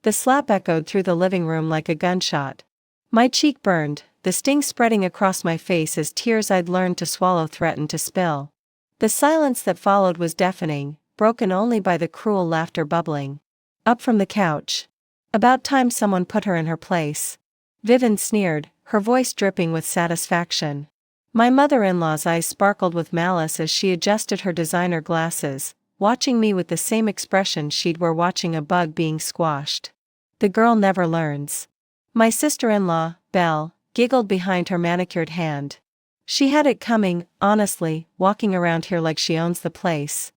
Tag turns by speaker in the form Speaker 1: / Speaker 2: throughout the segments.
Speaker 1: The slap echoed through the living room like a gunshot. My cheek burned, the sting spreading across my face as tears I'd learned to swallow threatened to spill. The silence that followed was deafening, broken only by the cruel laughter bubbling up from the couch. About time someone put her in her place. Vivian sneered, her voice dripping with satisfaction. My mother-in-law's eyes sparkled with malice as she adjusted her designer glasses, watching me with the same expression she'd wear watching a bug being squashed. The girl never learns. My sister-in-law, Belle, giggled behind her manicured hand. She had it coming, honestly, walking around here like she owns the place.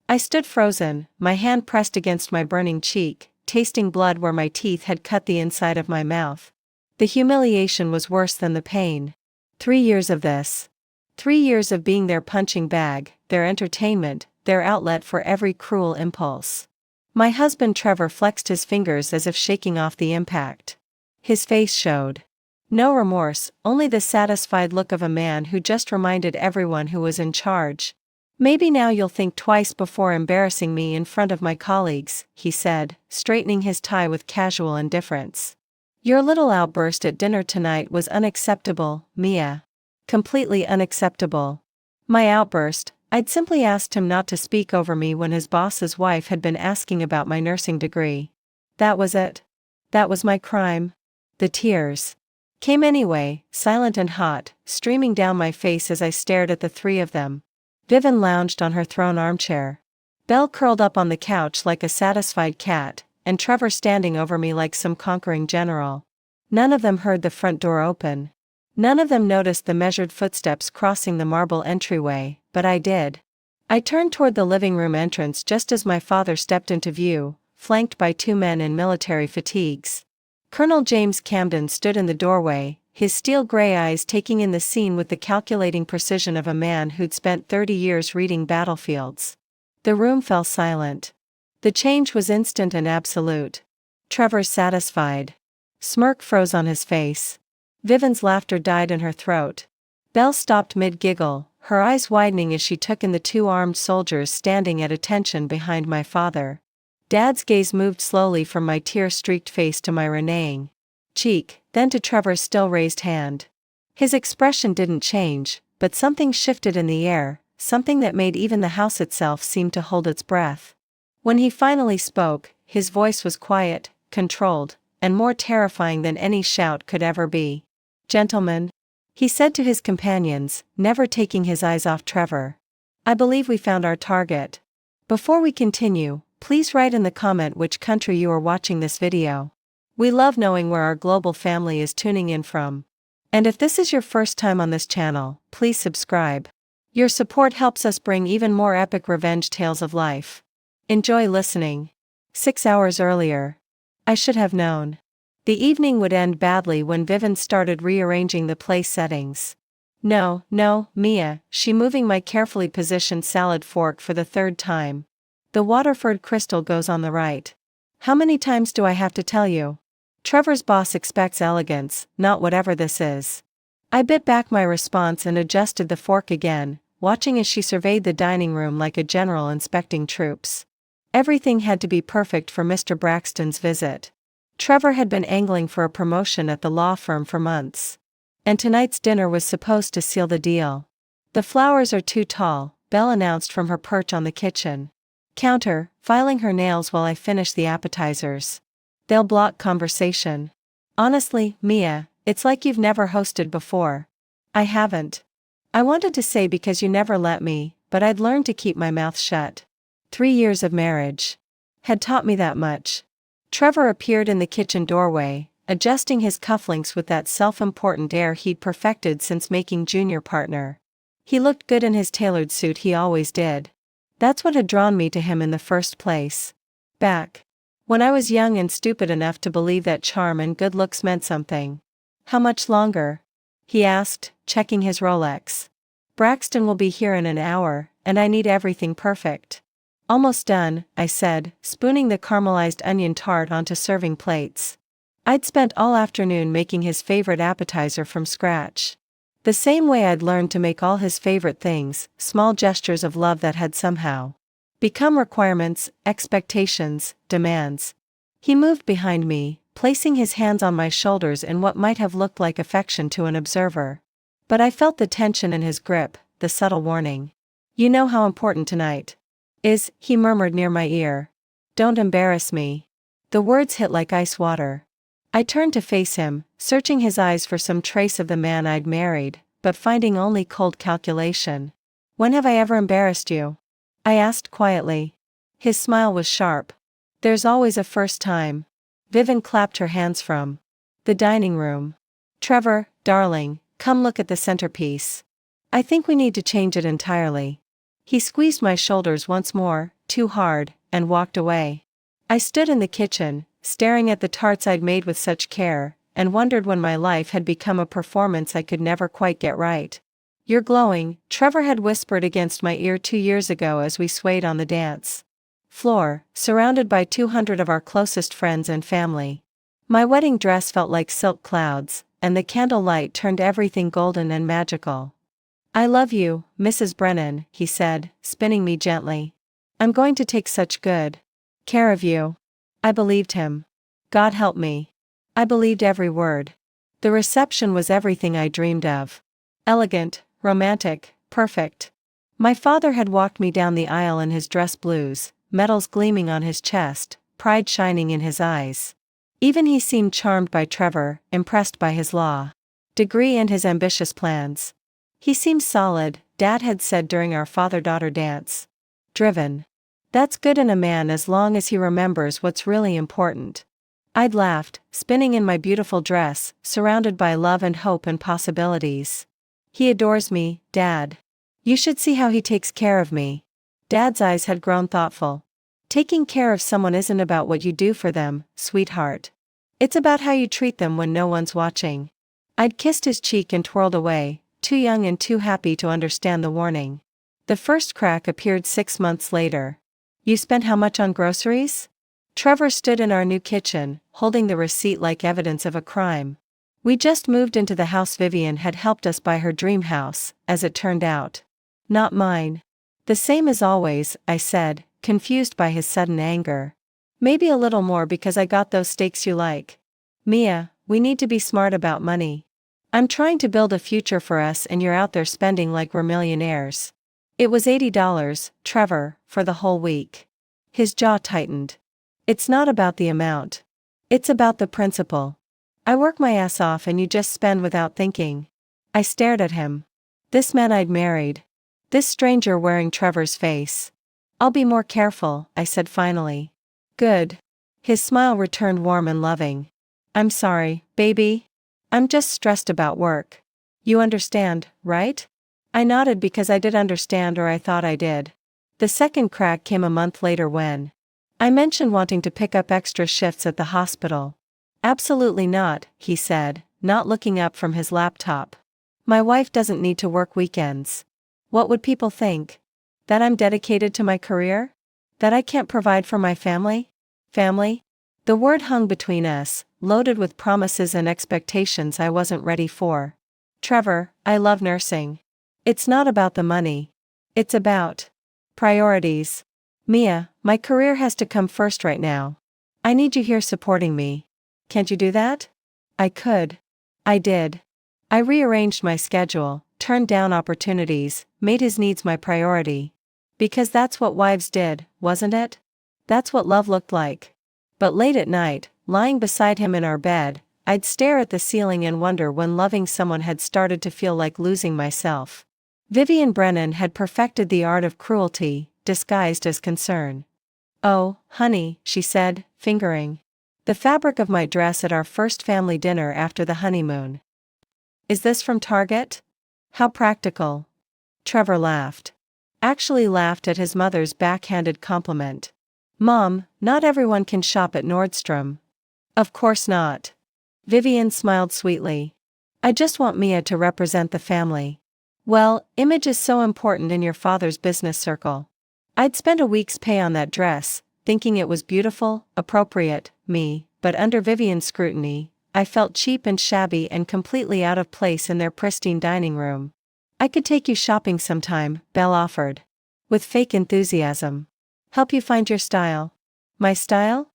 Speaker 1: I stood frozen, my hand pressed against my burning cheek, tasting blood where my teeth had cut the inside of my mouth. The humiliation was worse than the pain. 3 years of this. 3 years of being their punching bag, their entertainment, their outlet for every cruel impulse. My husband Trevor flexed his fingers as if shaking off the impact. His face showed no remorse, only the satisfied look of a man who just reminded everyone who was in charge. Maybe now you'll think twice before embarrassing me in front of my colleagues, he said, straightening his tie with casual indifference. Your little outburst at dinner tonight was unacceptable, Mia. Completely unacceptable. My outburst, I'd simply asked him not to speak over me when his boss's wife had been asking about my nursing degree. That was it. That was my crime. The tears came anyway, silent and hot, streaming down my face as I stared at the three of them. Vivian lounged on her throne armchair. Belle curled up on the couch like a satisfied cat, and Trevor standing over me like some conquering general. None of them heard the front door open. None of them noticed the measured footsteps crossing the marble entryway, but I did. I turned toward the living room entrance just as my father stepped into view, flanked by 2 men in military fatigues. Colonel James Camden stood in the doorway, his steel-gray eyes taking in the scene with the calculating precision of a man who'd spent 30 years reading battlefields. The room fell silent. The change was instant and absolute. Trevor's satisfied smirk froze on his face. Vivian's laughter died in her throat. Belle stopped mid-giggle, her eyes widening as she took in the 2 armed soldiers standing at attention behind my father. Dad's gaze moved slowly from my tear-streaked face to my reneging cheek, then to Trevor's still raised hand. His expression didn't change, but something shifted in the air, something that made even the house itself seem to hold its breath. When he finally spoke, his voice was quiet, controlled, and more terrifying than any shout could ever be. Gentlemen, he said to his companions, never taking his eyes off Trevor. I believe we found our target. Before we continue, please write in the comment which country you are watching this video. We love knowing where our global family is tuning in from. And if this is your first time on this channel, please subscribe. Your support helps us bring even more epic revenge tales of life. Enjoy listening. 6 hours earlier. I should have known. The evening would end badly when Vivian started rearranging the place settings. No, Mia, she moving my carefully positioned salad fork for the 3rd time. The Waterford crystal goes on the right. How many times do I have to tell you? Trevor's boss expects elegance, not whatever this is. I bit back my response and adjusted the fork again, watching as she surveyed the dining room like a general inspecting troops. Everything had to be perfect for Mr. Braxton's visit. Trevor had been angling for a promotion at the law firm for months. And tonight's dinner was supposed to seal the deal. The flowers are too tall, Belle announced from her perch on the kitchen counter, filing her nails while I finish the appetizers. They'll block conversation. Honestly, Mia, it's like you've never hosted before. I haven't. I wanted to say because you never let me, but I'd learned to keep my mouth shut. 3 years of marriage had taught me that much. Trevor appeared in the kitchen doorway, adjusting his cufflinks with that self-important air he'd perfected since making junior partner. He looked good in his tailored suit, he always did. That's what had drawn me to him in the first place. Back when I was young and stupid enough to believe that charm and good looks meant something. How much longer? He asked, checking his Rolex. Braxton will be here in an hour, and I need everything perfect. Almost done, I said, spooning the caramelized onion tart onto serving plates. I'd spent all afternoon making his favorite appetizer from scratch. The same way I'd learned to make all his favorite things, small gestures of love that had somehow become requirements, expectations, demands. He moved behind me, placing his hands on my shoulders in what might have looked like affection to an observer. But I felt the tension in his grip, the subtle warning. "You know how important tonight is," he murmured near my ear. "Don't embarrass me." The words hit like ice water. I turned to face him, searching his eyes for some trace of the man I'd married, but finding only cold calculation. "When have I ever embarrassed you?" I asked quietly. His smile was sharp. "There's always a first time." Vivian clapped her hands from the dining room. "Trevor, darling, come look at the centerpiece. I think we need to change it entirely." He squeezed my shoulders once more, too hard, and walked away. I stood in the kitchen, staring at the tarts I'd made with such care, and wondered when my life had become a performance I could never quite get right. "You're glowing," Trevor had whispered against my ear 2 years ago as we swayed on the dance floor, surrounded by 200 of our closest friends and family. My wedding dress felt like silk clouds, and the candlelight turned everything golden and magical. "I love you, Mrs. Brennan," he said, spinning me gently. "I'm going to take such good care of you." I believed him. God help me. I believed every word. The reception was everything I dreamed of. Elegant, romantic, perfect. My father had walked me down the aisle in his dress blues, medals gleaming on his chest, pride shining in his eyes. Even he seemed charmed by Trevor, impressed by his law degree and his ambitious plans. "He seems solid," Dad had said during our father-daughter dance. "Driven. That's good in a man as long as he remembers what's really important." I'd laughed, spinning in my beautiful dress, surrounded by love and hope and possibilities. "He adores me, Dad. You should see how he takes care of me." Dad's eyes had grown thoughtful. "Taking care of someone isn't about what you do for them, sweetheart. It's about how you treat them when no one's watching." I'd kissed his cheek and twirled away, too young and too happy to understand the warning. The first crack appeared 6 months later. "You spent how much on groceries?" Trevor stood in our new kitchen, holding the receipt like evidence of a crime. We just moved into the house Vivian had helped us buy her dream house, as it turned out. "Not mine." "The same as always," I said, confused by his sudden anger. "Maybe a little more because I got those steaks you like." "Mia, we need to be smart about money. I'm trying to build a future for us and you're out there spending like we're millionaires." It was $80, Trevor, for the whole week. His jaw tightened. "It's not about the amount. It's about the principle. I work my ass off and you just spend without thinking." I stared at him. This man I'd married. This stranger wearing Trevor's face. "I'll be more careful," I said finally. "Good." His smile returned warm and loving. "I'm sorry, baby. I'm just stressed about work. You understand, right?" I nodded because I did understand, or I thought I did. The second crack came a month later when I mentioned wanting to pick up extra shifts at the hospital. "Absolutely not," he said, not looking up from his laptop. "My wife doesn't need to work weekends." "What would people think? That I'm dedicated to my career? That I can't provide for my family?" Family? The word hung between us, loaded with promises and expectations I wasn't ready for. "Trevor, I love nursing. It's not about the money. It's about priorities. Mia, my career has to come first right now. I need you here supporting me. Can't you do that?" I could. I did. I rearranged my schedule, turned down opportunities, made his needs my priority. Because that's what wives did, wasn't it? That's what love looked like. But late at night, lying beside him in our bed, I'd stare at the ceiling and wonder when loving someone had started to feel like losing myself. Vivian Brennan had perfected the art of cruelty, disguised as concern. "Oh, honey," she said, fingering the fabric of my dress at our first family dinner after the honeymoon. "Is this from Target? How practical." Trevor laughed. Actually laughed at his mother's backhanded compliment. "Mom, not everyone can shop at Nordstrom." "Of course not." Vivian smiled sweetly. "I just want Mia to represent the family." "Well, image is so important in your father's business circle." I'd spent a week's pay on that dress, thinking it was beautiful, appropriate, me, but under Vivian's scrutiny, I felt cheap and shabby and completely out of place in their pristine dining room. "I could take you shopping sometime," Belle offered. With fake enthusiasm. "Help you find your style." "My style?"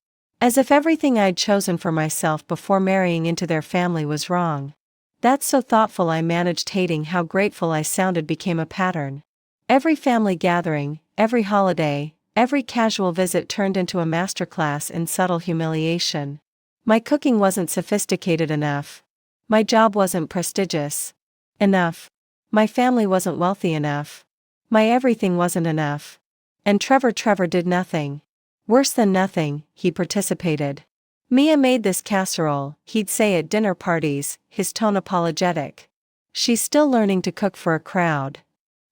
Speaker 1: As if everything I'd chosen for myself before marrying into their family was wrong. That so thoughtful I managed hating how grateful I sounded became a pattern. Every family gathering, every holiday, every casual visit turned into a masterclass in subtle humiliation. My cooking wasn't sophisticated enough. My job wasn't prestigious enough. My family wasn't wealthy enough. My everything wasn't enough. And Trevor did nothing. Worse than nothing, he participated. Mia made this casserole, he'd say at dinner parties, his tone apologetic. She's still learning to cook for a crowd.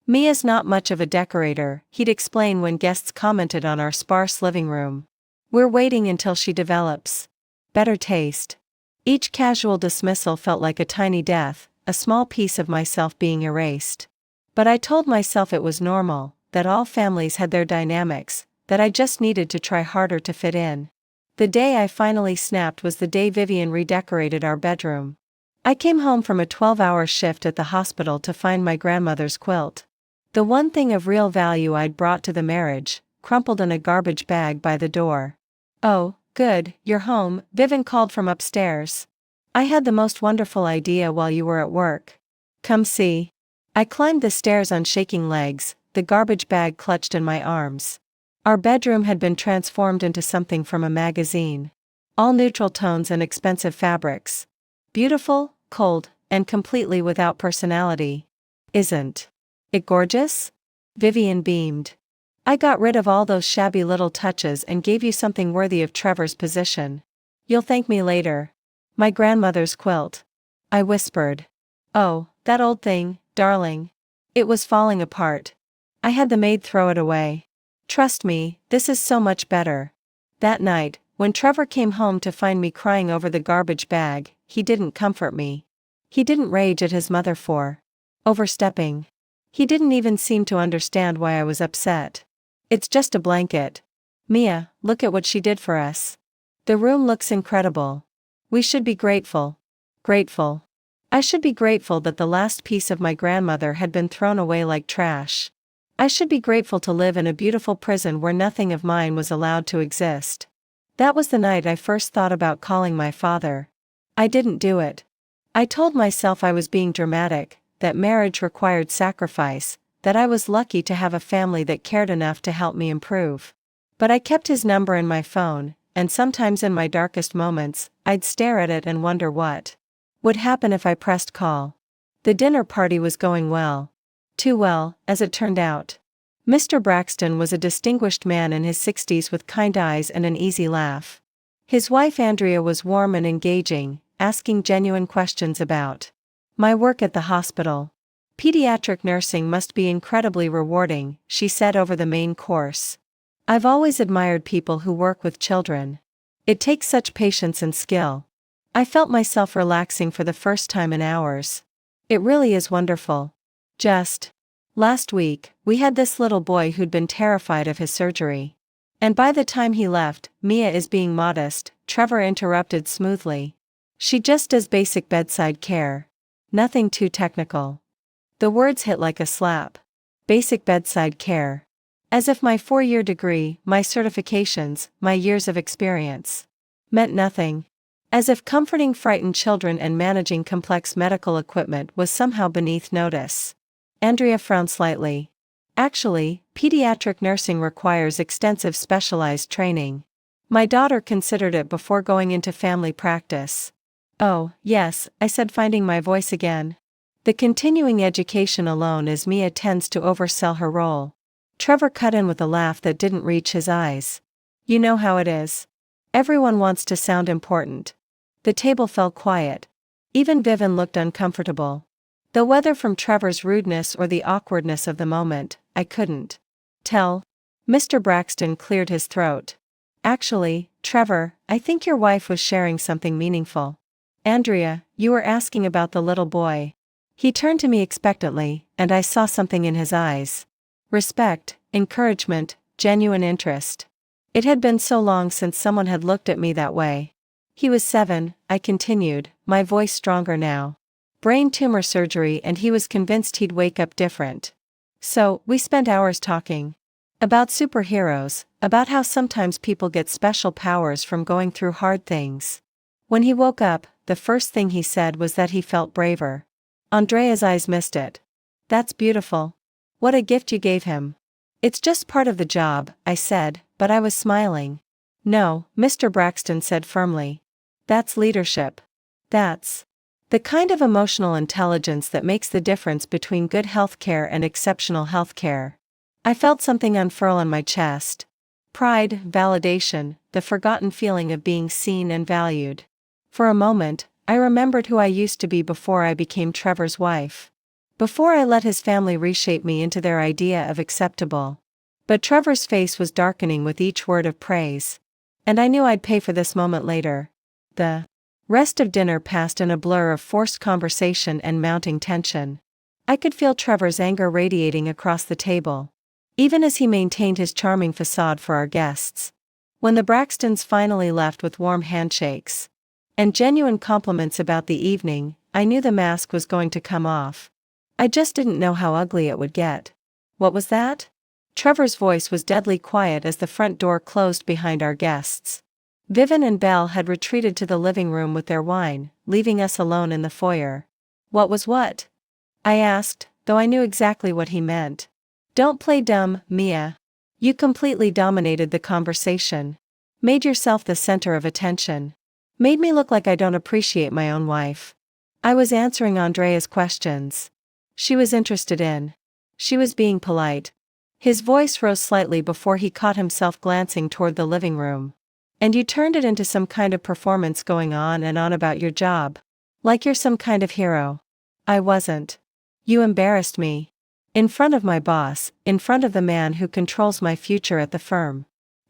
Speaker 1: Mia's not much of a decorator, he'd explain when guests commented on our sparse living room. We're waiting until she develops better taste. Each casual dismissal felt like a tiny death, a small piece of myself being erased. But I told myself it was normal, that all families had their dynamics, that I just needed to try harder to fit in. The day I finally snapped was the day Vivian redecorated our bedroom. I came home from a 12-hour shift at the hospital to find my grandmother's quilt. The one thing of real value I'd brought to the marriage, crumpled in a garbage bag by the door. "Oh, good, you're home," Vivian called from upstairs. "I had the most wonderful idea while you were at work. Come see." I climbed the stairs on shaking legs, the garbage bag clutched in my arms. Our bedroom had been transformed into something from a magazine. All neutral tones and expensive fabrics. Beautiful, cold, and completely without personality. "Isn't it gorgeous?" Vivian beamed. "I got rid of all those shabby little touches and gave you something worthy of Trevor's position. You'll thank me later." "My grandmother's quilt," I whispered. "Oh, that old thing, darling. It was falling apart. I had the maid throw it away. Trust me, this is so much better." That night, when Trevor came home to find me crying over the garbage bag, he didn't comfort me. He didn't rage at his mother for overstepping. He didn't even seem to understand why I was upset. "It's just a blanket. Mia, look at what she did for us. The room looks incredible. We should be grateful." Grateful. I should be grateful that the last piece of my grandmother had been thrown away like trash. I should be grateful to live in a beautiful prison where nothing of mine was allowed to exist. That was the night I first thought about calling my father. I didn't do it. I told myself I was being dramatic, that marriage required sacrifice, that I was lucky to have a family that cared enough to help me improve. But I kept his number in my phone, and sometimes in my darkest moments, I'd stare at it and wonder what would happen if I pressed call. The dinner party was going well. Too well, as it turned out. Mr. Braxton was a distinguished man in his 60s with kind eyes and an easy laugh. His wife Andrea was warm and engaging, asking genuine questions about my work at the hospital. "Pediatric nursing must be incredibly rewarding," she said over the main course. "I've always admired people who work with children. It takes such patience and skill." I felt myself relaxing for the first time in hours. It really is wonderful. Just last week, we had this little boy who'd been terrified of his surgery. And by the time he left, "Mia is being modest," Trevor interrupted smoothly. "She just does basic bedside care. Nothing too technical." The words hit like a slap. Basic bedside care. As if my 4-year degree, my certifications, my years of experience meant nothing. As if comforting frightened children and managing complex medical equipment was somehow beneath notice. Andrea frowned slightly. "Actually, pediatric nursing requires extensive specialized training. My daughter considered it before going into family practice." "Oh, yes," I said, finding my voice again. "The continuing education alone is Mia tends to oversell her role." Trevor cut in with a laugh that didn't reach his eyes. "You know how it is. Everyone wants to sound important." The table fell quiet. Even Vivian looked uncomfortable. Though whether from Trevor's rudeness or the awkwardness of the moment, I couldn't tell. Mr. Braxton cleared his throat. "Actually, Trevor, I think your wife was sharing something meaningful." "Andrea, you were asking about the little boy." He turned to me expectantly, and I saw something in his eyes. Respect, encouragement, genuine interest. It had been so long since someone had looked at me that way. "He was 7, I continued, my voice stronger now. "Brain tumor surgery, and he was convinced he'd wake up different. So, we spent hours talking. About superheroes, about how sometimes people get special powers from going through hard things. When he woke up, the first thing he said was that he felt braver. Andrea's eyes missed it. That's beautiful. What a gift you gave him. It's just part of the job, I said, but I was smiling. No, Mr. Braxton said firmly. That's leadership. That's the kind of emotional intelligence that makes the difference between good healthcare and exceptional healthcare. I felt something unfurl in my chest. Pride, validation, the forgotten feeling of being seen and valued. For a moment, I remembered who I used to be before I became Trevor's wife. Before I let his family reshape me into their idea of acceptable. But Trevor's face was darkening with each word of praise. And I knew I'd pay for this moment later. The rest of dinner passed in a blur of forced conversation and mounting tension. I could feel Trevor's anger radiating across the table, even as he maintained his charming facade for our guests. When the Braxtons finally left with warm handshakes and genuine compliments about the evening, I knew the mask was going to come off. I just didn't know how ugly it would get. What was that? Trevor's voice was deadly quiet as the front door closed behind our guests. Vivian and Belle had retreated to the living room with their wine, leaving us alone in the foyer. What was what? I asked, though I knew exactly what he meant. Don't play dumb, Mia. You completely dominated the conversation. Made yourself the center of attention. Made me look like I don't appreciate my own wife. I was answering Andrea's questions. She was interested in. She was being polite. His voice rose slightly before he caught himself glancing toward the living room. And you turned it into some kind of performance going on and on about your job. Like you're some kind of hero. I wasn't. You embarrassed me. In front of my boss, in front of the man who controls my future at the firm.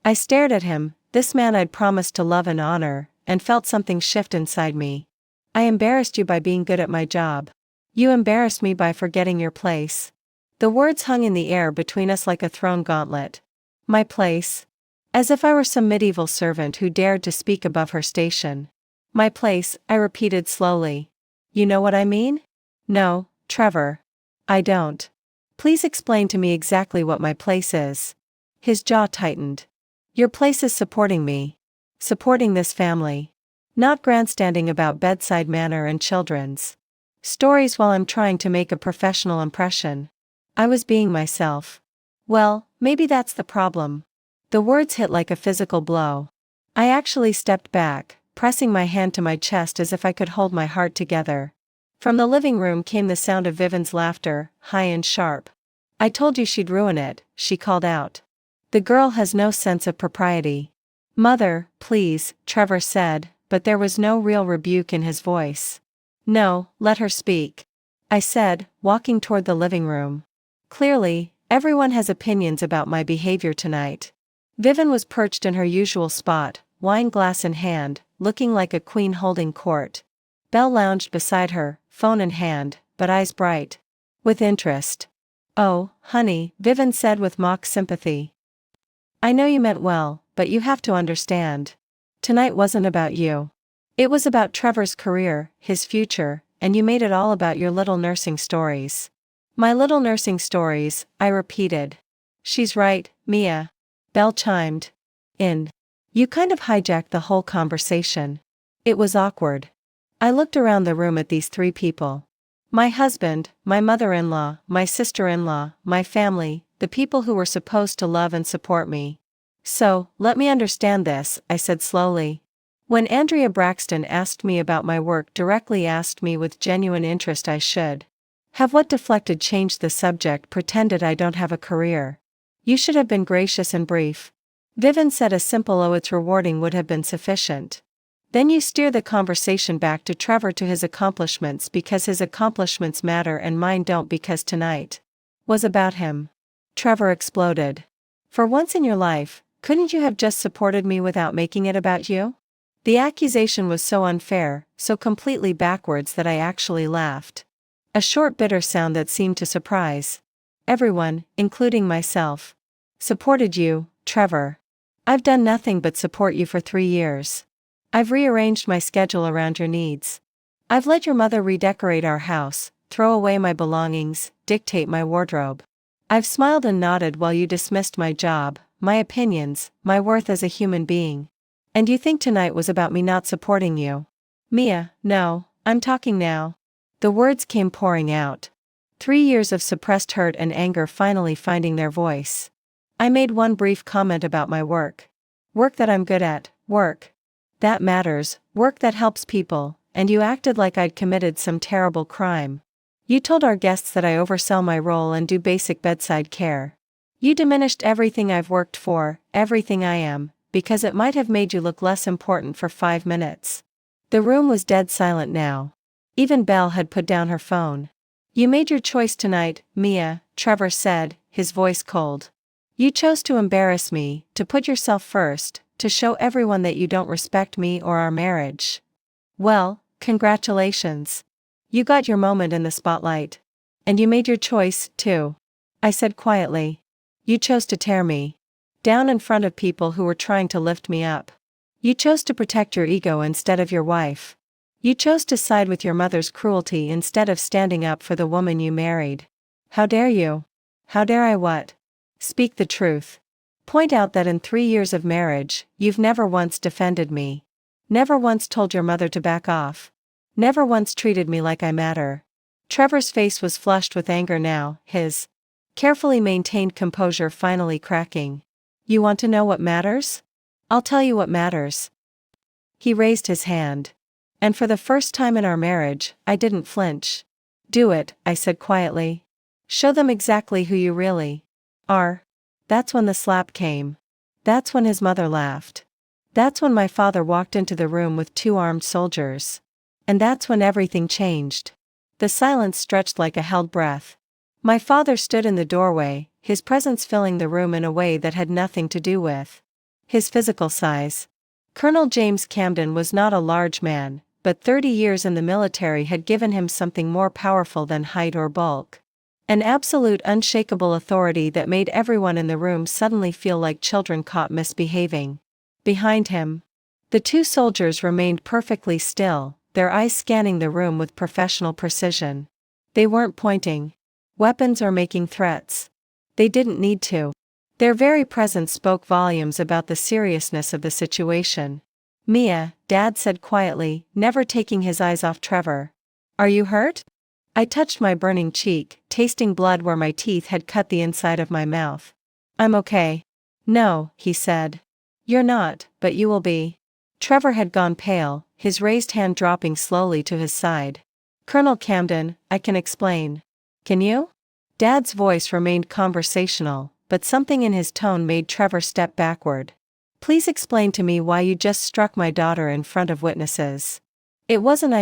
Speaker 1: I stared at him, this man I'd promised to love and honor, and felt something shift inside me. I embarrassed you by being good at my job. You embarrassed me by forgetting your place. The words hung in the air between us like a thrown gauntlet. My place? As if I were some medieval servant who dared to speak above her station. My place, I repeated slowly. You know what I mean? No, Trevor. I don't. Please explain to me exactly what my place is. His jaw tightened. Your place is supporting me. Supporting this family. Not grandstanding about bedside manner and children's stories while I'm trying to make a professional impression. I was being myself. Well, maybe that's the problem. The words hit like a physical blow. I actually stepped back, pressing my hand to my chest as if I could hold my heart together. From the living room came the sound of Vivian's laughter, high and sharp. I told you she'd ruin it, she called out. The girl has no sense of propriety. Mother, please, Trevor said, but there was no real rebuke in his voice. No, let her speak. I said, walking toward the living room. Clearly, everyone has opinions about my behavior tonight. Vivian was perched in her usual spot, wine glass in hand, looking like a queen holding court. Belle lounged beside her, phone in hand, but eyes bright with interest. Oh, honey, Vivian said with mock sympathy. I know you meant well, but you have to understand. Tonight wasn't about you. It was about Trevor's career, his future, and you made it all about your little nursing stories. My little nursing stories, I repeated. She's right, Mia. Belle chimed in. You kind of hijacked the whole conversation. It was awkward. I looked around the room at these three people. My husband, my mother-in-law, my sister-in-law, my family, the people who were supposed to love and support me. So, let me understand this, I said slowly. When Andrea Braxton asked me about my work, directly asked me with genuine interest, I should have what deflected, changed the subject, pretended I don't have a career. You should have been gracious and brief. Vivian said a simple "oh, it's rewarding" would have been sufficient. Then you steer the conversation back to Trevor, to his accomplishments, because his accomplishments matter and mine don't, because tonight was about him. Trevor exploded. For once in your life, couldn't you have just supported me without making it about you? The accusation was so unfair, so completely backwards that I actually laughed. A short bitter sound that seemed to surprise everyone, including myself. Supported you, Trevor. I've done nothing but support you for 3 years. I've rearranged my schedule around your needs. I've let your mother redecorate our house, throw away my belongings, dictate my wardrobe. I've smiled and nodded while you dismissed my job, my opinions, my worth as a human being. And you think tonight was about me not supporting you? Mia, no, I'm talking now. The words came pouring out. 3 years of suppressed hurt and anger finally finding their voice. I made one brief comment about my work. Work that I'm good at, work that matters, work that helps people, and you acted like I'd committed some terrible crime. You told our guests that I oversell my role and do basic bedside care. You diminished everything I've worked for, everything I am, because it might have made you look less important for 5 minutes. The room was dead silent now. Even Belle had put down her phone. You made your choice tonight, Mia, Trevor said, his voice cold. You chose to embarrass me, to put yourself first, to show everyone that you don't respect me or our marriage. Well, congratulations. You got your moment in the spotlight. And you made your choice, too. I said quietly. You chose to tear me down in front of people who were trying to lift me up. You chose to protect your ego instead of your wife. You chose to side with your mother's cruelty instead of standing up for the woman you married. How dare you? How dare I what? Speak the truth. Point out that in 3 years of marriage, you've never once defended me. Never once told your mother to back off. Never once treated me like I matter. Trevor's face was flushed with anger now, his carefully maintained composure finally cracking. You want to know what matters? I'll tell you what matters. He raised his hand. And for the first time in our marriage, I didn't flinch. Do it, I said quietly. Show them exactly who you really are. That's when the slap came. That's when his mother laughed. That's when my father walked into the room with 2 armed soldiers. And that's when everything changed. The silence stretched like a held breath. My father stood in the doorway, his presence filling the room in a way that had nothing to do with his physical size. Colonel James Camden was not a large man, but 30 years in the military had given him something more powerful than height or bulk. An absolute unshakable authority that made everyone in the room suddenly feel like children caught misbehaving. Behind him, the 2 soldiers remained perfectly still, their eyes scanning the room with professional precision. They weren't pointing weapons or making threats. They didn't need to. Their very presence spoke volumes about the seriousness of the situation. Mia, Dad said quietly, never taking his eyes off Trevor. Are you hurt? I touched my burning cheek, tasting blood where my teeth had cut the inside of my mouth. I'm okay. No, he said. You're not, but you will be. Trevor had gone pale, his raised hand dropping slowly to his side. Colonel Camden, I can explain. Can you? Dad's voice remained conversational, but something in his tone made Trevor step backward. Please explain to me why you just struck my daughter in front of witnesses. It wasn't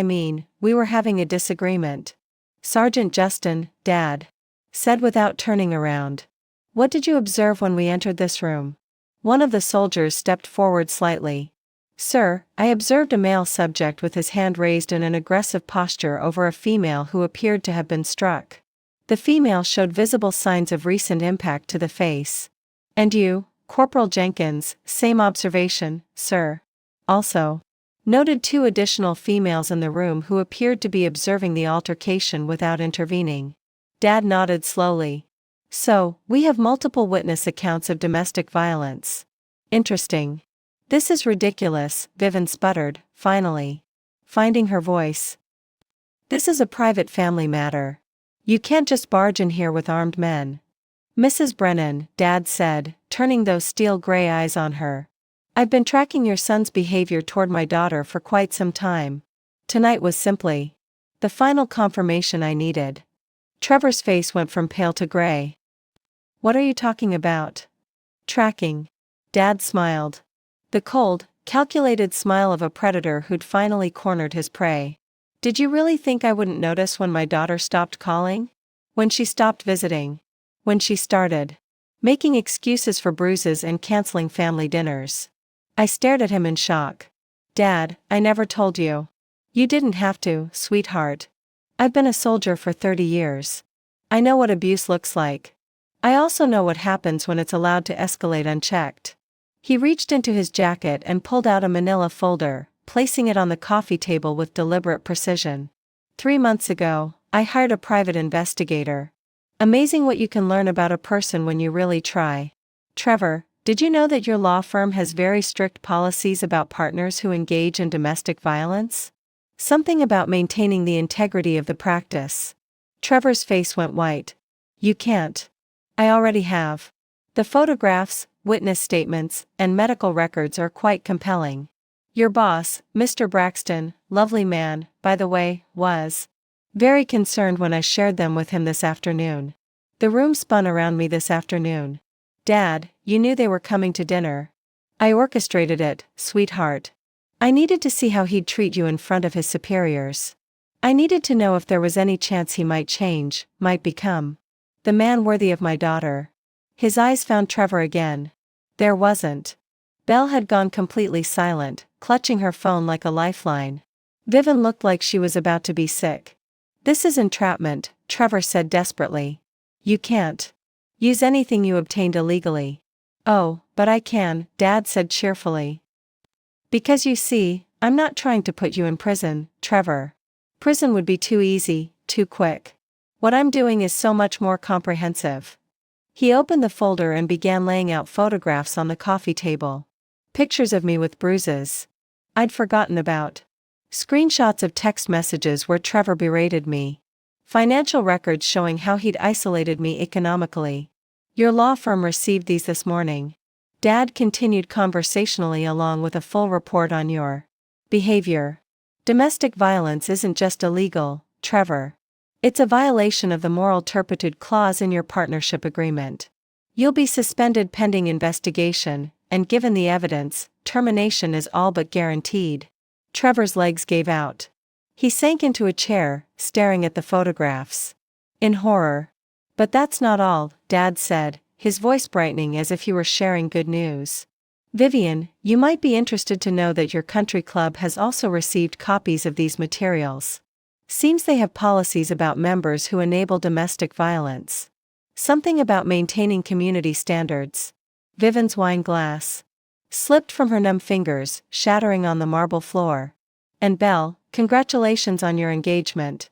Speaker 1: we were having a disagreement. Sergeant Justin, Dad said without turning around. What did you observe when we entered this room? One of the soldiers stepped forward slightly. Sir, I observed a male subject with his hand raised in an aggressive posture over a female who appeared to have been struck. The female showed visible signs of recent impact to the face. And you, Corporal Jenkins, same observation, sir. Also noted 2 additional females in the room who appeared to be observing the altercation without intervening. Dad nodded slowly. So, we have multiple witness accounts of domestic violence. Interesting. This is ridiculous, Vivian sputtered, finally finding her voice. This is a private family matter. You can't just barge in here with armed men. Mrs. Brennan, Dad said, turning those steel-gray eyes on her. I've been tracking your son's behavior toward my daughter for quite some time. Tonight was simply the final confirmation I needed. Trevor's face went from pale to gray. What are you talking about? Tracking. Dad smiled. The cold, calculated smile of a predator who'd finally cornered his prey. Did you really think I wouldn't notice when my daughter stopped calling? When she stopped visiting? When she started making excuses for bruises and canceling family dinners? I stared at him in shock. Dad, I never told you. You didn't have to, sweetheart. I've been a soldier for 30 years. I know what abuse looks like. I also know what happens when it's allowed to escalate unchecked. He reached into his jacket and pulled out a manila folder, placing it on the coffee table with deliberate precision. 3 months ago, I hired a private investigator. Amazing what you can learn about a person when you really try. Trevor, Did you know that your law firm has very strict policies about partners who engage in domestic violence? Something about maintaining the integrity of the practice. Trevor's face went white. You can't. I already have. The photographs, witness statements, and medical records are quite compelling. Your boss, Mr. Braxton, lovely man, by the way, was very concerned when I shared them with him this afternoon. The room spun around me this afternoon. Dad, you knew they were coming to dinner. I orchestrated it, sweetheart. I needed to see how he'd treat you in front of his superiors. I needed to know if there was any chance he might change, might become the man worthy of my daughter. His eyes found Trevor again. There wasn't. Belle had gone completely silent, clutching her phone like a lifeline. Vivian looked like she was about to be sick. This is entrapment, Trevor said desperately. You can't use anything you obtained illegally. Oh, but I can, Dad said cheerfully. Because you see, I'm not trying to put you in prison, Trevor. Prison would be too easy, too quick. What I'm doing is so much more comprehensive. He opened the folder and began laying out photographs on the coffee table. Pictures of me with bruises I'd forgotten about. Screenshots of text messages where Trevor berated me. Financial records showing how he'd isolated me economically. Your law firm received these this morning. Dad continued conversationally along with a full report on your behavior. Domestic violence isn't just illegal, Trevor. It's a violation of the moral turpitude clause in your partnership agreement. You'll be suspended pending investigation, and given the evidence, termination is all but guaranteed. Trevor's legs gave out. He sank into a chair, staring at the photographs in horror. But that's not all, Dad said, his voice brightening as if he were sharing good news. Vivian, you might be interested to know that your country club has also received copies of these materials. Seems they have policies about members who enable domestic violence. Something about maintaining community standards. Vivian's wine glass slipped from her numb fingers, shattering on the marble floor. And Belle, congratulations on your engagement.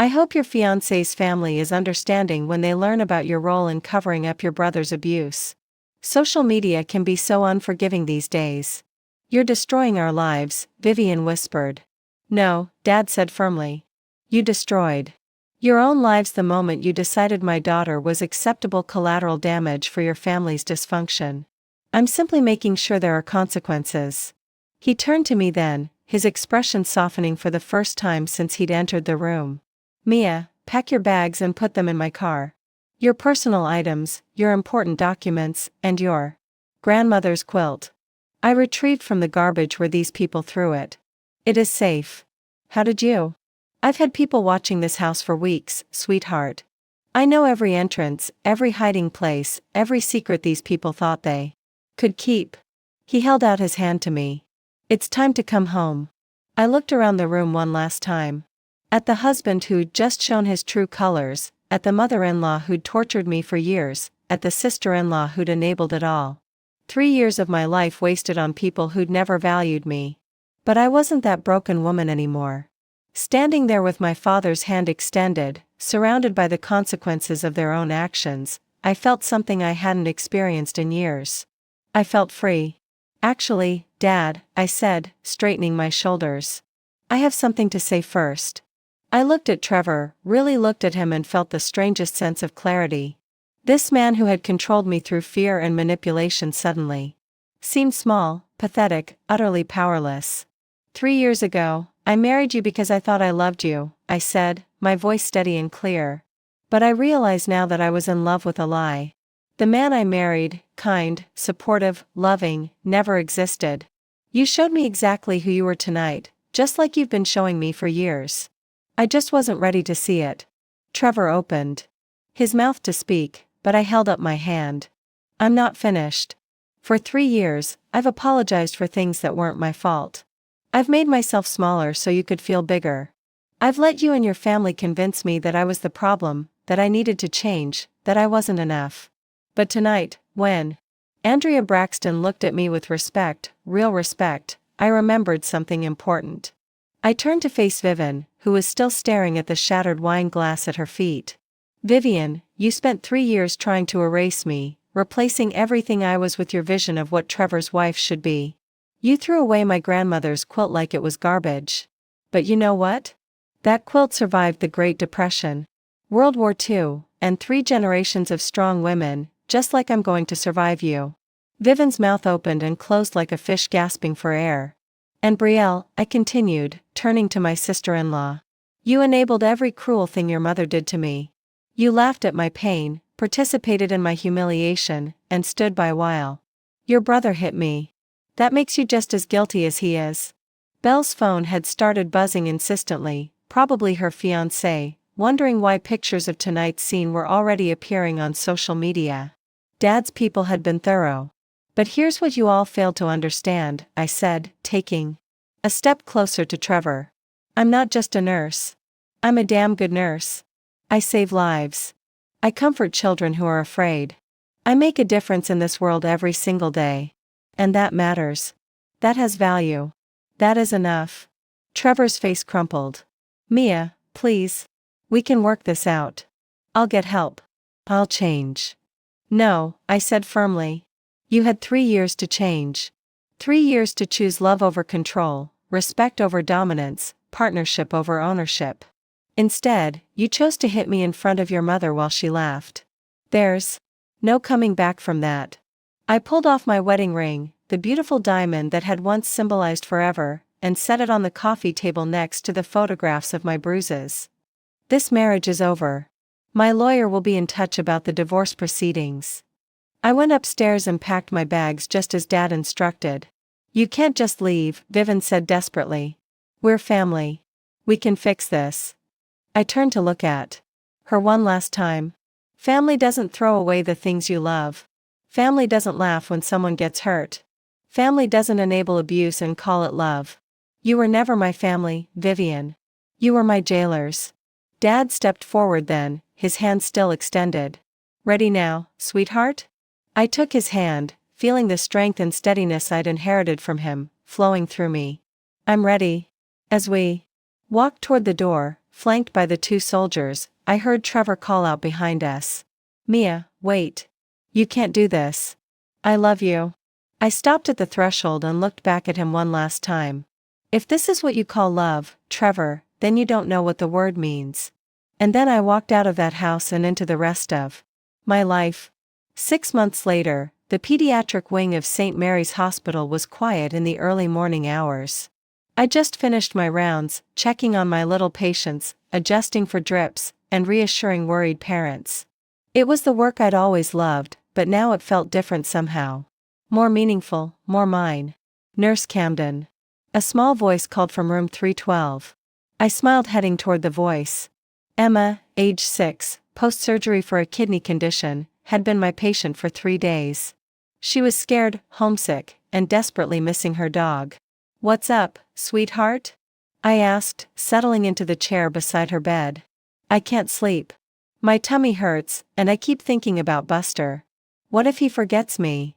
Speaker 1: I hope your fiancé's family is understanding when they learn about your role in covering up your brother's abuse. Social media can be so unforgiving these days. You're destroying our lives, Vivian whispered. No, Dad said firmly. You destroyed your own lives the moment you decided my daughter was acceptable collateral damage for your family's dysfunction. I'm simply making sure there are consequences. He turned to me then, his expression softening for the first time since he'd entered the room. Mia, pack your bags and put them in my car. Your personal items, your important documents, and your grandmother's quilt. I retrieved from the garbage where these people threw it. It is safe. How did you? I've had people watching this house for weeks, sweetheart. I know every entrance, every hiding place, every secret these people thought they could keep. He held out his hand to me. It's time to come home. I looked around the room one last time. At the husband who'd just shown his true colors, at the mother-in-law who'd tortured me for years, at the sister-in-law who'd enabled it all. 3 years of my life wasted on people who'd never valued me. But I wasn't that broken woman anymore. Standing there with my father's hand extended, surrounded by the consequences of their own actions, I felt something I hadn't experienced in years. I felt free. Actually, Dad, I said, straightening my shoulders. I have something to say first. I looked at Trevor, really looked at him and felt the strangest sense of clarity. This man who had controlled me through fear and manipulation suddenly seemed small, pathetic, utterly powerless. 3 years ago, I married you because I thought I loved you, I said, my voice steady and clear. But I realize now that I was in love with a lie. The man I married, kind, supportive, loving, never existed. You showed me exactly who you were tonight, just like you've been showing me for years. I just wasn't ready to see it. Trevor opened his mouth to speak, but I held up my hand. I'm not finished. For 3 years, I've apologized for things that weren't my fault. I've made myself smaller so you could feel bigger. I've let you and your family convince me that I was the problem, that I needed to change, that I wasn't enough. But tonight, when Andrea Braxton looked at me with respect, real respect, I remembered something important. I turned to face Vivian, who was still staring at the shattered wine glass at her feet. Vivian, you spent 3 years trying to erase me, replacing everything I was with your vision of what Trevor's wife should be. You threw away my grandmother's quilt like it was garbage. But you know what? That quilt survived the Great Depression, World War II, and 3 generations of strong women, just like I'm going to survive you. Vivian's mouth opened and closed like a fish gasping for air. And Brielle, I continued, turning to my sister-in-law. You enabled every cruel thing your mother did to me. You laughed at my pain, participated in my humiliation, and stood by while your brother hit me. That makes you just as guilty as he is. Belle's phone had started buzzing insistently, probably her fiancé, wondering why pictures of tonight's scene were already appearing on social media. Dad's people had been thorough. But here's what you all failed to understand, I said, taking a step closer to Trevor. I'm not just a nurse. I'm a damn good nurse. I save lives. I comfort children who are afraid. I make a difference in this world every single day. And that matters. That has value. That is enough. Trevor's face crumpled. Mia, please. We can work this out. I'll get help. I'll change. No, I said firmly. You had 3 years to change. 3 years to choose love over control, respect over dominance, partnership over ownership. Instead, you chose to hit me in front of your mother while she laughed. There's no coming back from that. I pulled off my wedding ring, the beautiful diamond that had once symbolized forever, and set it on the coffee table next to the photographs of my bruises. This marriage is over. My lawyer will be in touch about the divorce proceedings. I went upstairs and packed my bags just as Dad instructed. You can't just leave, Vivian said desperately. We're family. We can fix this. I turned to look at her one last time. Family doesn't throw away the things you love. Family doesn't laugh when someone gets hurt. Family doesn't enable abuse and call it love. You were never my family, Vivian. You were my jailers. Dad stepped forward then, his hand still extended. Ready now, sweetheart? I took his hand, feeling the strength and steadiness I'd inherited from him, flowing through me. I'm ready. As we walked toward the door, flanked by the 2 soldiers, I heard Trevor call out behind us. Mia, wait. You can't do this. I love you. I stopped at the threshold and looked back at him one last time. If this is what you call love, Trevor, then you don't know what the word means. And then I walked out of that house and into the rest of my life. 6 months later, the pediatric wing of St. Mary's Hospital was quiet in the early morning hours. I just finished my rounds, checking on my little patients, adjusting for drips, and reassuring worried parents. It was the work I'd always loved, but now it felt different somehow. More meaningful, more mine. Nurse Camden. A small voice called from room 312. I smiled, heading toward the voice. Emma, age 6, post-surgery for a kidney condition, had been my patient for 3 days. She was scared, homesick, and desperately missing her dog. What's up, sweetheart? I asked, settling into the chair beside her bed. I can't sleep. My tummy hurts, and I keep thinking about Buster. What if he forgets me?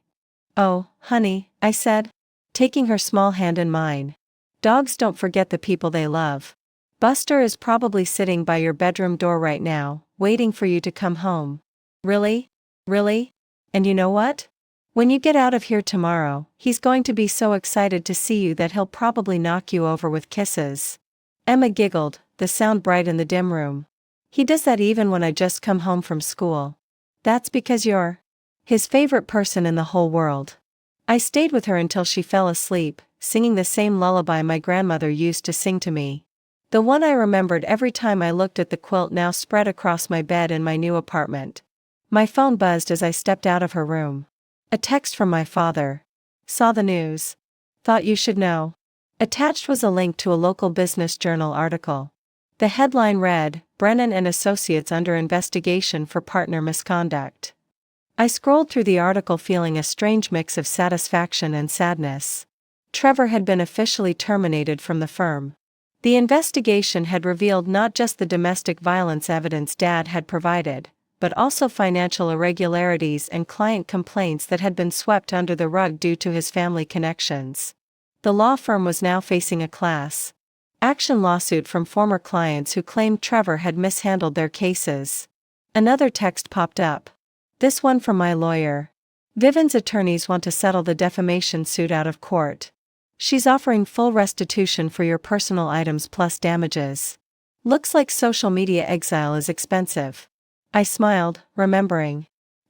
Speaker 1: Oh, honey, I said, taking her small hand in mine. Dogs don't forget the people they love. Buster is probably sitting by your bedroom door right now, waiting for you to come home. Really? Really? And you know what? When you get out of here tomorrow, he's going to be so excited to see you that he'll probably knock you over with kisses. Emma giggled, the sound bright in the dim room. He does that even when I just come home from school. That's because you're his favorite person in the whole world. I stayed with her until she fell asleep, singing the same lullaby my grandmother used to sing to me. The one I remembered every time I looked at the quilt now spread across my bed in my new apartment. My phone buzzed as I stepped out of her room. A text from my father. Saw the news. Thought you should know. Attached was a link to a local Business Journal article. The headline read, Brennan and Associates under investigation for partner misconduct. I scrolled through the article feeling a strange mix of satisfaction and sadness. Trevor had been officially terminated from the firm. The investigation had revealed not just the domestic violence evidence Dad had provided, but also financial irregularities and client complaints that had been swept under the rug due to his family connections. The law firm was now facing a class action lawsuit from former clients who claimed Trevor had mishandled their cases. Another text popped up. This one from my lawyer. Vivian's attorneys want to settle the defamation suit out of court. She's offering full restitution for your personal items plus damages. Looks like social media exile is expensive. I smiled, remembering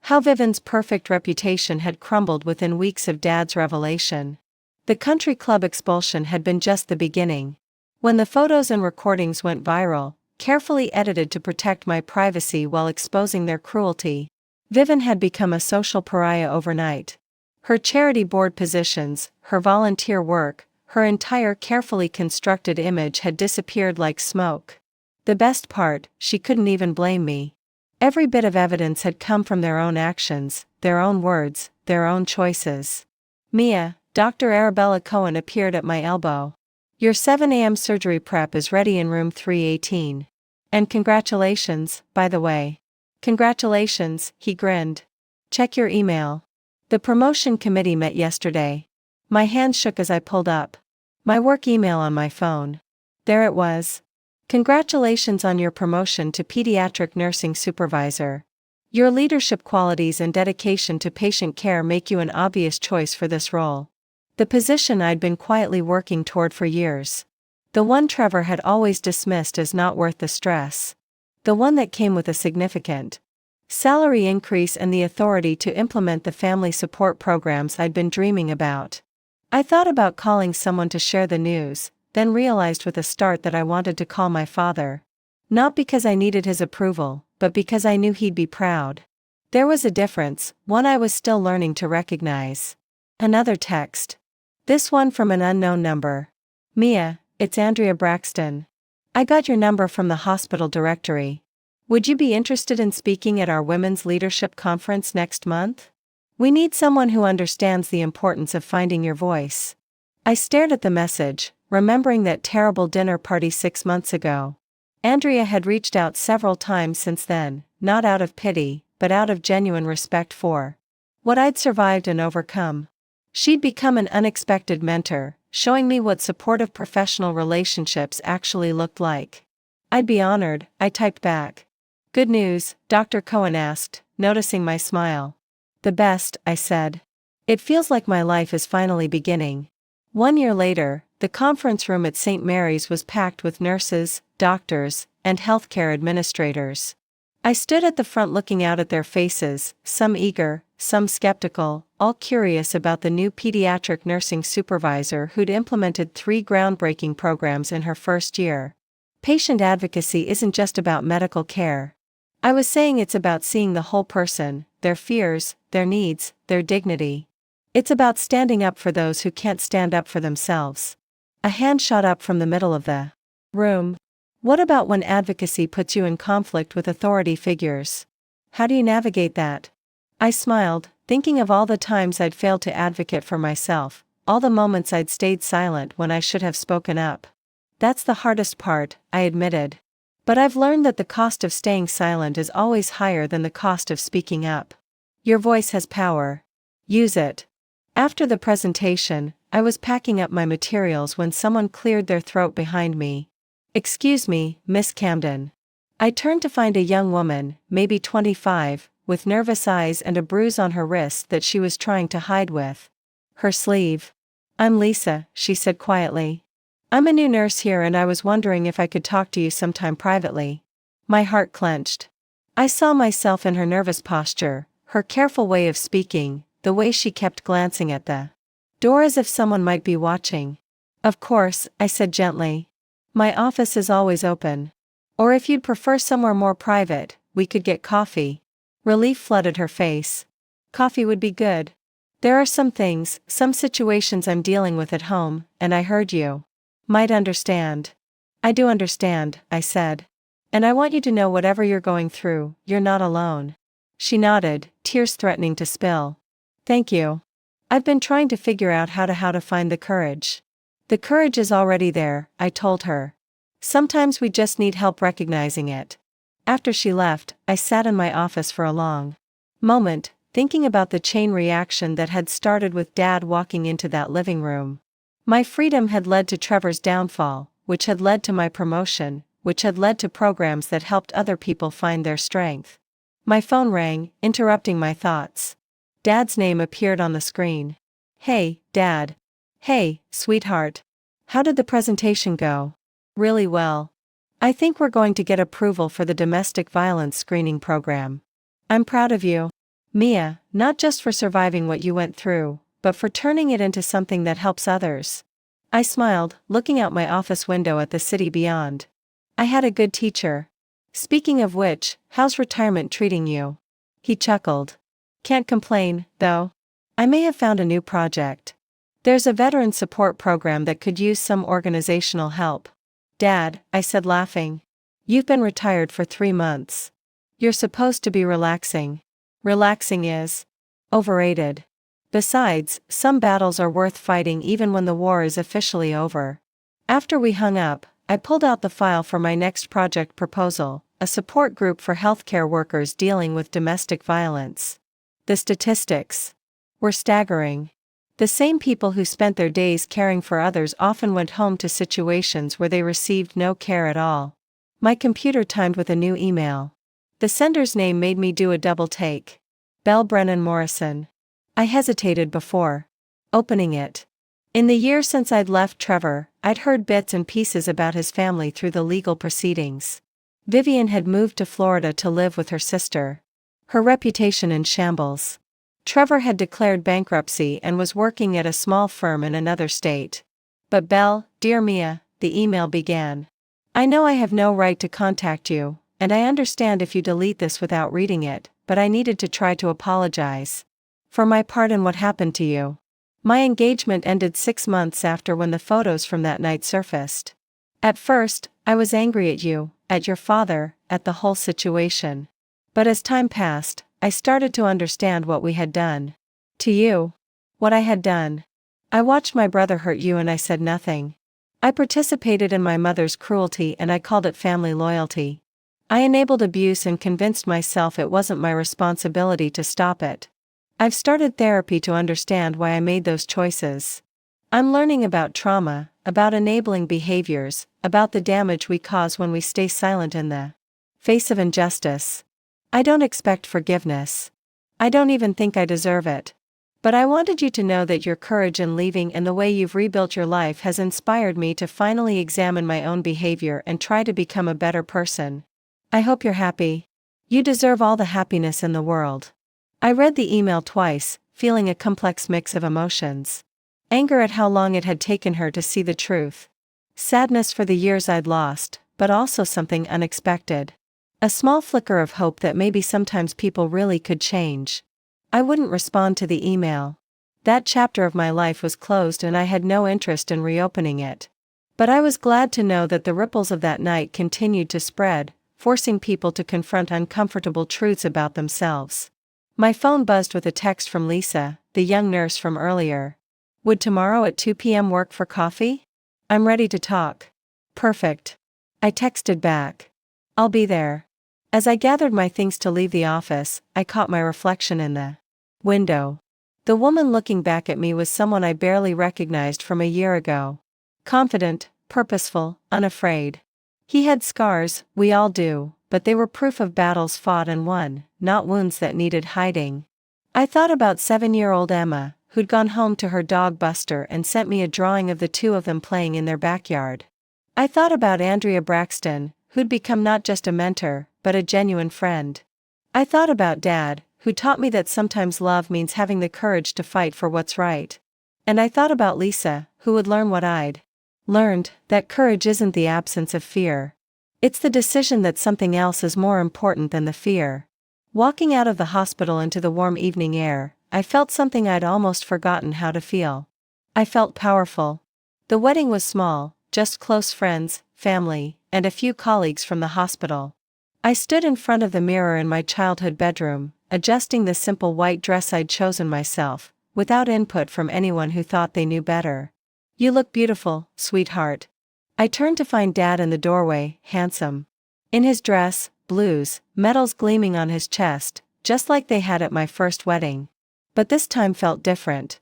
Speaker 1: how Vivian's perfect reputation had crumbled within weeks of Dad's revelation. The country club expulsion had been just the beginning. When the photos and recordings went viral, carefully edited to protect my privacy while exposing their cruelty, Vivian had become a social pariah overnight. Her charity board positions, her volunteer work, her entire carefully constructed image had disappeared like smoke. The best part, she couldn't even blame me. Every bit of evidence had come from their own actions, their own words, their own choices. Mia, Dr. Arabella Cohen appeared at my elbow. Your 7 a.m. surgery prep is ready in room 318. And congratulations, by the way. Congratulations, he grinned. Check your email. The promotion committee met yesterday. My hands shook as I pulled up my work email on my phone. There it was. Congratulations on your promotion to pediatric nursing supervisor. Your leadership qualities and dedication to patient care make you an obvious choice for this role. The position I'd been quietly working toward for years. The one Trevor had always dismissed as not worth the stress. The one that came with a significant salary increase and the authority to implement the family support programs I'd been dreaming about. I thought about calling someone to share the news, then realized with a start that I wanted to call my father. Not because I needed his approval, but because I knew he'd be proud. There was a difference, one I was still learning to recognize. Another text. This one from an unknown number. Mia, it's Andrea Braxton. I got your number from the hospital directory. Would you be interested in speaking at our Women's Leadership Conference next month? We need someone who understands the importance of finding your voice. I stared at the message, remembering that terrible dinner party 6 months ago. Andrea had reached out several times since then, not out of pity, but out of genuine respect for what I'd survived and overcome. She'd become an unexpected mentor, showing me what supportive professional relationships actually looked like. I'd be honored, I typed back. Good news, Dr. Cohen asked, noticing my smile. The best, I said. It feels like my life is finally beginning. 1 year later, the conference room at St. Mary's was packed with nurses, doctors, and healthcare administrators. I stood at the front looking out at their faces, some eager, some skeptical, all curious about the new pediatric nursing supervisor who'd implemented 3 groundbreaking programs in her first year. Patient advocacy isn't just about medical care. I was saying it's about seeing the whole person, their fears, their needs, their dignity. It's about standing up for those who can't stand up for themselves. A hand shot up from the middle of the room. What about when advocacy puts you in conflict with authority figures? How do you navigate that? I smiled, thinking of all the times I'd failed to advocate for myself, all the moments I'd stayed silent when I should have spoken up. That's the hardest part, I admitted. But I've learned that the cost of staying silent is always higher than the cost of speaking up. Your voice has power. Use it. After the presentation, I was packing up my materials when someone cleared their throat behind me. Excuse me, Miss Camden. I turned to find a young woman, maybe 25, with nervous eyes and a bruise on her wrist that she was trying to hide with her sleeve. I'm Lisa, she said quietly. I'm a new nurse here and I was wondering if I could talk to you sometime privately. My heart clenched. I saw myself in her nervous posture, her careful way of speaking, the way she kept glancing at the door as if someone might be watching. Of course, I said gently. My office is always open. Or if you'd prefer somewhere more private, we could get coffee. Relief flooded her face. Coffee would be good. There are some things, some situations I'm dealing with at home, and I heard you might understand. I do understand, I said. And I want you to know whatever you're going through, you're not alone. She nodded, tears threatening to spill. Thank you. I've been trying to figure out how to find the courage. The courage is already there, I told her. Sometimes we just need help recognizing it. After she left, I sat in my office for a long moment, thinking about the chain reaction that had started with Dad walking into that living room. My freedom had led to Trevor's downfall, which had led to my promotion, which had led to programs that helped other people find their strength. My phone rang, interrupting my thoughts. Dad's name appeared on the screen. Hey, Dad. Hey, sweetheart. How did the presentation go? Really well. I think we're going to get approval for the domestic violence screening program. I'm proud of you, Mia, not just for surviving what you went through, but for turning it into something that helps others. I smiled, looking out my office window at the city beyond. I had a good teacher. Speaking of which, how's retirement treating you? He chuckled. Can't complain, though. I may have found a new project. There's a veteran support program that could use some organizational help. Dad, I said laughing. You've been retired for 3 months. You're supposed to be relaxing. Relaxing is overrated. Besides, some battles are worth fighting even when the war is officially over. After we hung up, I pulled out the file for my next project proposal, a support group for healthcare workers dealing with domestic violence. The statistics were staggering. The same people who spent their days caring for others often went home to situations where they received no care at all. My computer timed with a new email. The sender's name made me do a double take. Belle Brennan Morrison. I hesitated before opening it. In the year since I'd left Trevor, I'd heard bits and pieces about his family through the legal proceedings. Vivian had moved to Florida to live with her sister. Her reputation in shambles. Trevor had declared bankruptcy and was working at a small firm in another state. But Belle, dear Mia, the email began. I know I have no right to contact you, and I understand if you delete this without reading it, but I needed to try to apologize for my part in what happened to you. My engagement ended 6 months after when the photos from that night surfaced. At first, I was angry at you, at your father, at the whole situation. But as time passed, I started to understand what we had done. To you. What I had done. I watched my brother hurt you and I said nothing. I participated in my mother's cruelty and I called it family loyalty. I enabled abuse and convinced myself it wasn't my responsibility to stop it. I've started therapy to understand why I made those choices. I'm learning about trauma, about enabling behaviors, about the damage we cause when we stay silent in the face of injustice. I don't expect forgiveness. I don't even think I deserve it. But I wanted you to know that your courage in leaving and the way you've rebuilt your life has inspired me to finally examine my own behavior and try to become a better person. I hope you're happy. You deserve all the happiness in the world. I read the email twice, feeling a complex mix of emotions. Anger at how long it had taken her to see the truth. Sadness for the years I'd lost, but also something unexpected. A small flicker of hope that maybe sometimes people really could change. I wouldn't respond to the email. That chapter of my life was closed and I had no interest in reopening it. But I was glad to know that the ripples of that night continued to spread, forcing people to confront uncomfortable truths about themselves. My phone buzzed with a text from Lisa, the young nurse from earlier. Would tomorrow at 2 p.m. work for coffee? I'm ready to talk. Perfect. I texted back. I'll be there. As I gathered my things to leave the office, I caught my reflection in the window. The woman looking back at me was someone I barely recognized from a year ago. Confident, purposeful, unafraid. He had scars, we all do, but they were proof of battles fought and won, not wounds that needed hiding. I thought about 7-year-old Emma, who'd gone home to her dog Buster and sent me a drawing of the two of them playing in their backyard. I thought about Andrea Braxton, who'd become not just a mentor, but a genuine friend. I thought about Dad, who taught me that sometimes love means having the courage to fight for what's right. And I thought about Lisa, who would learn what I'd learned, that courage isn't the absence of fear. It's the decision that something else is more important than the fear. Walking out of the hospital into the warm evening air, I felt something I'd almost forgotten how to feel. I felt powerful. The wedding was small, just close friends, family, and a few colleagues from the hospital. I stood in front of the mirror in my childhood bedroom, adjusting the simple white dress I'd chosen myself, without input from anyone who thought they knew better. You look beautiful, sweetheart. I turned to find Dad in the doorway, handsome. In his dress, blues, medals gleaming on his chest, just like they had at my first wedding. But this time felt different.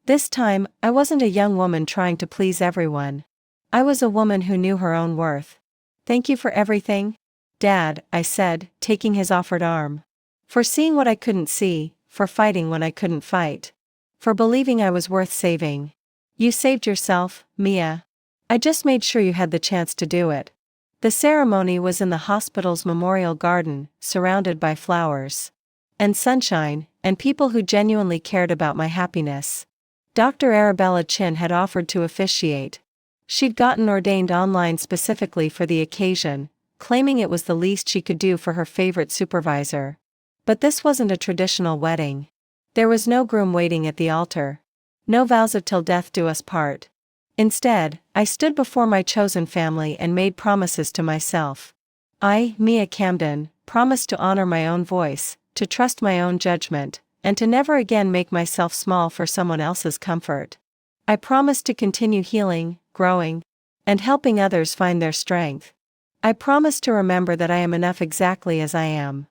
Speaker 1: This time, I wasn't a young woman trying to please everyone. I was a woman who knew her own worth. Thank you for everything, Dad, I said, taking his offered arm. For seeing what I couldn't see, for fighting when I couldn't fight. For believing I was worth saving. You saved yourself, Mia. I just made sure you had the chance to do it. The ceremony was in the hospital's memorial garden, surrounded by flowers and sunshine, and people who genuinely cared about my happiness. Dr. Arabella Chin had offered to officiate. She'd gotten ordained online specifically for the occasion, claiming it was the least she could do for her favorite supervisor. But this wasn't a traditional wedding. There was no groom waiting at the altar. No vows of till death do us part. Instead, I stood before my chosen family and made promises to myself. I, Mia Camden, promised to honor my own voice, to trust my own judgment, and to never again make myself small for someone else's comfort. I promised to continue healing, growing, and helping others find their strength. I promised to remember that I am enough exactly as I am.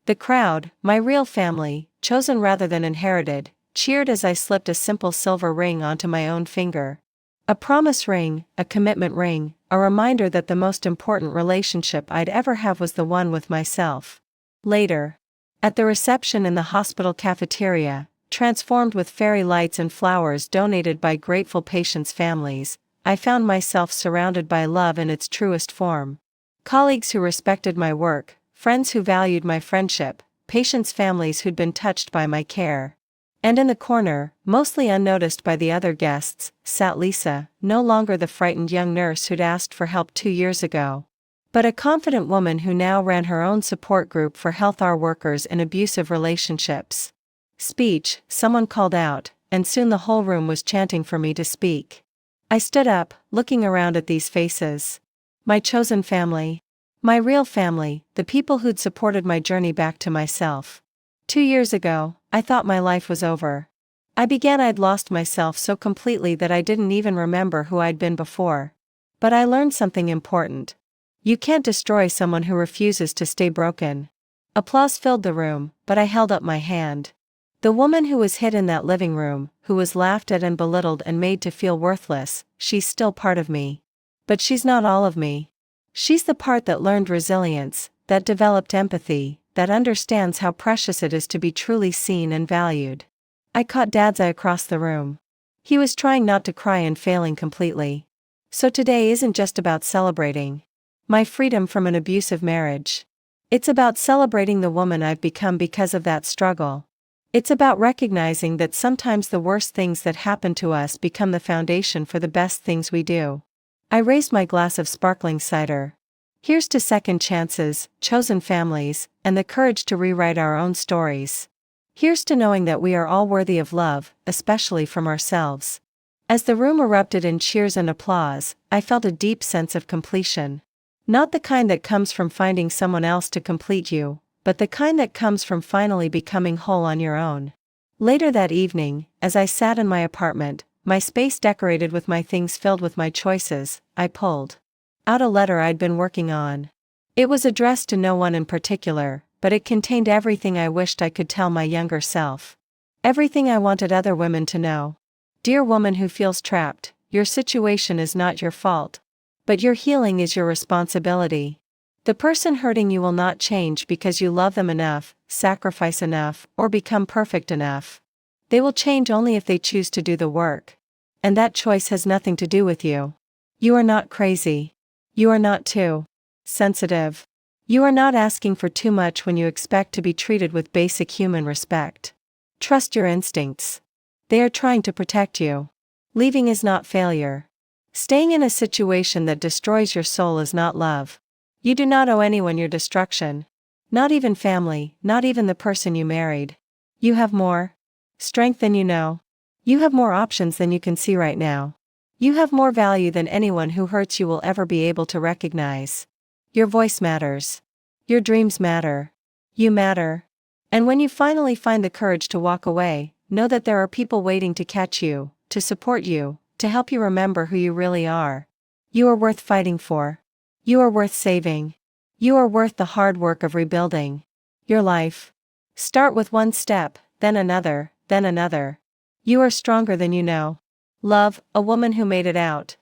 Speaker 1: The crowd, my real family, chosen rather than inherited, cheered as I slipped a simple silver ring onto my own finger. A promise ring, a commitment ring, a reminder that the most important relationship I'd ever have was the one with myself. Later, at the reception in the hospital cafeteria, transformed with fairy lights and flowers donated by grateful patients' families, I found myself surrounded by love in its truest form. Colleagues who respected my work, friends who valued my friendship, patients' families who'd been touched by my care. And in the corner, mostly unnoticed by the other guests, sat Lisa, no longer the frightened young nurse who'd asked for help 2 years ago, but a confident woman who now ran her own support group for health workers in abusive relationships. Speech, someone called out, and soon the whole room was chanting for me to speak. I stood up, looking around at these faces. My chosen family. My real family, the people who'd supported my journey back to myself. 2 years ago, I thought my life was over. I'd lost myself so completely that I didn't even remember who I'd been before. But I learned something important. You can't destroy someone who refuses to stay broken. Applause filled the room, but I held up my hand. The woman who was hid in that living room, who was laughed at and belittled and made to feel worthless, she's still part of me. But she's not all of me. She's the part that learned resilience, that developed empathy, that understands how precious it is to be truly seen and valued. I caught Dad's eye across the room. He was trying not to cry and failing completely. So today isn't just about celebrating my freedom from an abusive marriage. It's about celebrating the woman I've become because of that struggle. It's about recognizing that sometimes the worst things that happen to us become the foundation for the best things we do. I raised my glass of sparkling cider. Here's to second chances, chosen families, and the courage to rewrite our own stories. Here's to knowing that we are all worthy of love, especially from ourselves. As the room erupted in cheers and applause, I felt a deep sense of completion. Not the kind that comes from finding someone else to complete you, but the kind that comes from finally becoming whole on your own. Later that evening, as I sat in my apartment, my space decorated with my things filled with my choices, I pulled out a letter I'd been working on. It was addressed to no one in particular, but it contained everything I wished I could tell my younger self. Everything I wanted other women to know. Dear woman who feels trapped, your situation is not your fault. But your healing is your responsibility. The person hurting you will not change because you love them enough, sacrifice enough, or become perfect enough. They will change only if they choose to do the work. And that choice has nothing to do with you. You are not crazy. You are not too sensitive. You are not asking for too much when you expect to be treated with basic human respect. Trust your instincts. They are trying to protect you. Leaving is not failure. Staying in a situation that destroys your soul is not love. You do not owe anyone your destruction. Not even family, not even the person you married. You have more strength than you know. You have more options than you can see right now. You have more value than anyone who hurts you will ever be able to recognize. Your voice matters. Your dreams matter. You matter. And when you finally find the courage to walk away, know that there are people waiting to catch you, to support you, to help you remember who you really are. You are worth fighting for. You are worth saving. You are worth the hard work of rebuilding your life. Start with one step, then another, then another. You are stronger than you know. Love, a woman who made it out.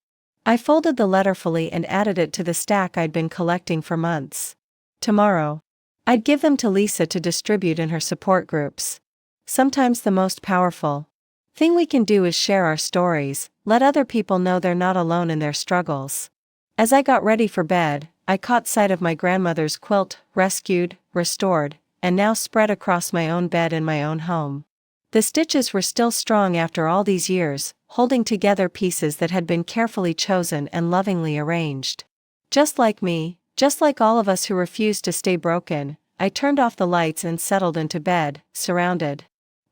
Speaker 1: I folded the letter fully and added it to the stack I'd been collecting for months. Tomorrow, I'd give them to Lisa to distribute in her support groups. sometimes the most powerful thing we can do is share our stories, let other people know they're not alone in their struggles. As I got ready for bed, I caught sight of my grandmother's quilt, rescued, restored, and now spread across my own bed in my own home. The stitches were still strong after all these years, holding together pieces that had been carefully chosen and lovingly arranged. Just like me, just like all of us who refused to stay broken, I turned off the lights and settled into bed, surrounded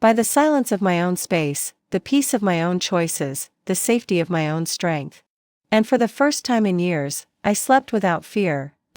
Speaker 1: by the silence of my own space, the peace of my own choices, the safety of my own strength. And for the first time in years, I slept without fear,